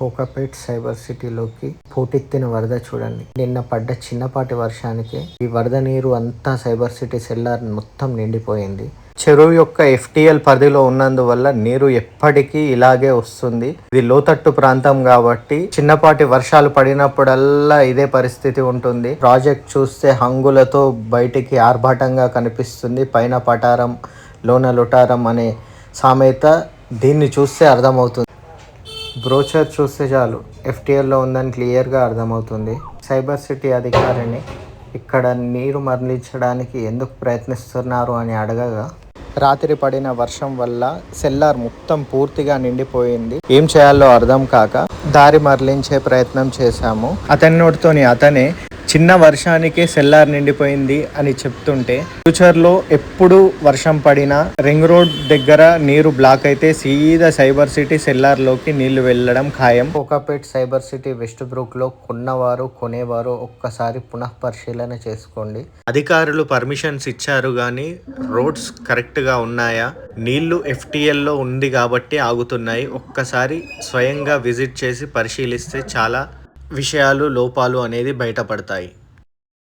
Kokapet cyber సిటీలోకి పోటెత్తిన వరద చూడండి. నిన్న పడ్డ చిన్నపాటి వర్షానికి ఈ వరద నీరు అంతా సైబర్ సిటీ సెల్లార్ మొత్తం నిండిపోయింది. చెరువు యొక్క FTL పరిధిలో ఉన్నందువల్ల నీరు ఎప్పటికీ ఇలాగే వస్తుంది. ఇది లోతట్టు ప్రాంతం కాబట్టి చిన్నపాటి వర్షాలు పడినప్పుడల్లా ఇదే పరిస్థితి ఉంటుంది. ప్రాజెక్ట్ చూస్తే హంగులతో బయటికి ఆర్భాటంగా కనిపిస్తుంది. పైన పటారం లోన లుటారం అనే సామెత దీన్ని చూస్తే అర్థమవుతుంది. బ్రోచర్ చూస్తే చాలు FTLలో ఉందని క్లియర్గా అర్థమవుతుంది. సైబర్ సిటీ అధికారిని ఇక్కడ నీరు మరలించడానికి ఎందుకు ప్రయత్నిస్తున్నారు అని అడగగా, రాత్రి పడిన వర్షం వల్ల సెల్లార్ మొత్తం పూర్తిగా నిండిపోయింది. ఏం చేయాలో అర్థం కాక దారి మరలించే ప్రయత్నం చేశాము. అతని నోటితోని అతనే చిన్న వర్షానికే సెల్లార్ నిండిపోయింది అని చెప్తుంటే, ఫ్యూచర్లో ఎప్పుడు వర్షం పడినా రింగ్ రోడ్ దగ్గర నీరు బ్లాక్ అయితే సీదా సైబర్ సిటీ సెల్లార్లోకి నీళ్లు వెళ్ళడం ఖాయం. కోకాపేట్ సైబర్ సిటీ వెస్ట్ బ్రూక్లో కొన్నవారు కొనేవారు ఒక్కసారి పునః పరిశీలన చేసుకోండి. అధికారులు పర్మిషన్స్ ఇచ్చారు కానీ రోడ్స్ కరెక్ట్గా ఉన్నాయా? నీళ్లు FTLలో ఉంది కాబట్టి ఆగుతున్నాయి. ఒక్కసారి స్వయంగా విజిట్ చేసి పరిశీలిస్తే చాలా విషయాలు లోపాలు అనేది బయటపడతాయి.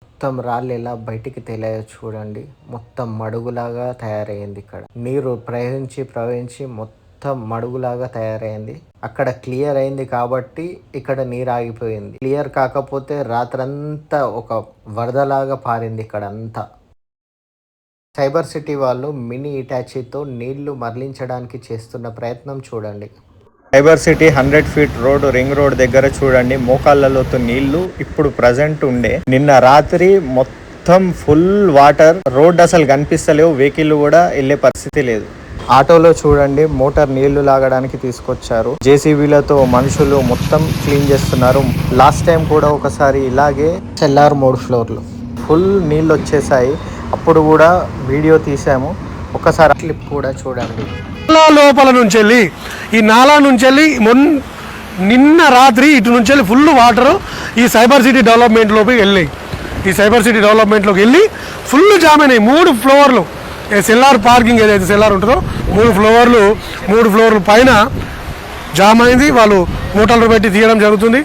మొత్తం రాళ్ళు ఎలా బయటికి తేలాయో చూడండి. మొత్తం మడుగులాగా తయారైంది. ఇక్కడ నీరు ప్రవహించి మొత్తం మడుగులాగా తయారైంది. అక్కడ క్లియర్ అయింది కాబట్టి ఇక్కడ నీరు ఆగిపోయింది. క్లియర్ కాకపోతే రాత్రంతా ఒక వరదలాగా పారింది ఇక్కడ అంతా. సైబర్ సిటీ వాళ్ళు మినీ ఇటాచీతో నీళ్లు మరలించడానికి చేస్తున్న ప్రయత్నం చూడండి. Cyber city 100 feet road ring road దగ్గర చూడండి, మోకాళ్ళలోతో నీళ్లు ఇప్పుడు ప్రజెంట్ ఉండే. నిన్న రాత్రి మొత్తం ఫుల్ వాటర్, రోడ్ అసలు కనిపిస్తలేవు, వెహికల్ కూడా వెళ్ళే పరిస్థితి లేదు. ఆటోలో చూడండి మోటార్ నీళ్లు లాగడానికి తీసుకొచ్చారు. JCBలతో మనుషులు మొత్తం క్లీన్ చేస్తున్నారు. లాస్ట్ టైం కూడా ఒకసారి ఇలాగే సెల్లార్ 3 ఫ్లోర్లు ఫుల్ నీళ్ళు వచ్చేసాయి. అప్పుడు కూడా వీడియో తీసాము. ఒకసారి క్లిప్ కూడా చూడండి. లోపల నుంచి వెళ్ళి ఈ నాలా నుంచి వెళ్ళి నిన్న రాత్రి ఇటు నుంచి వెళ్ళి ఫుల్ వాటర్ ఈ సైబర్ సిటీ డెవలప్మెంట్లోకి వెళ్ళాయి. ఈ సైబర్ సిటీ డెవలప్మెంట్లోకి వెళ్ళి ఫుల్ జామ్ అయినాయి. 3 ఫ్లోర్లు సెల్లార్ పార్కింగ్ ఏదైతే సెల్లార్ ఉంటుందో 3 ఫ్లోర్లు పైన జామ్ అయింది. వాళ్ళు మోటార్లు పెట్టి తీయడం జరుగుతుంది.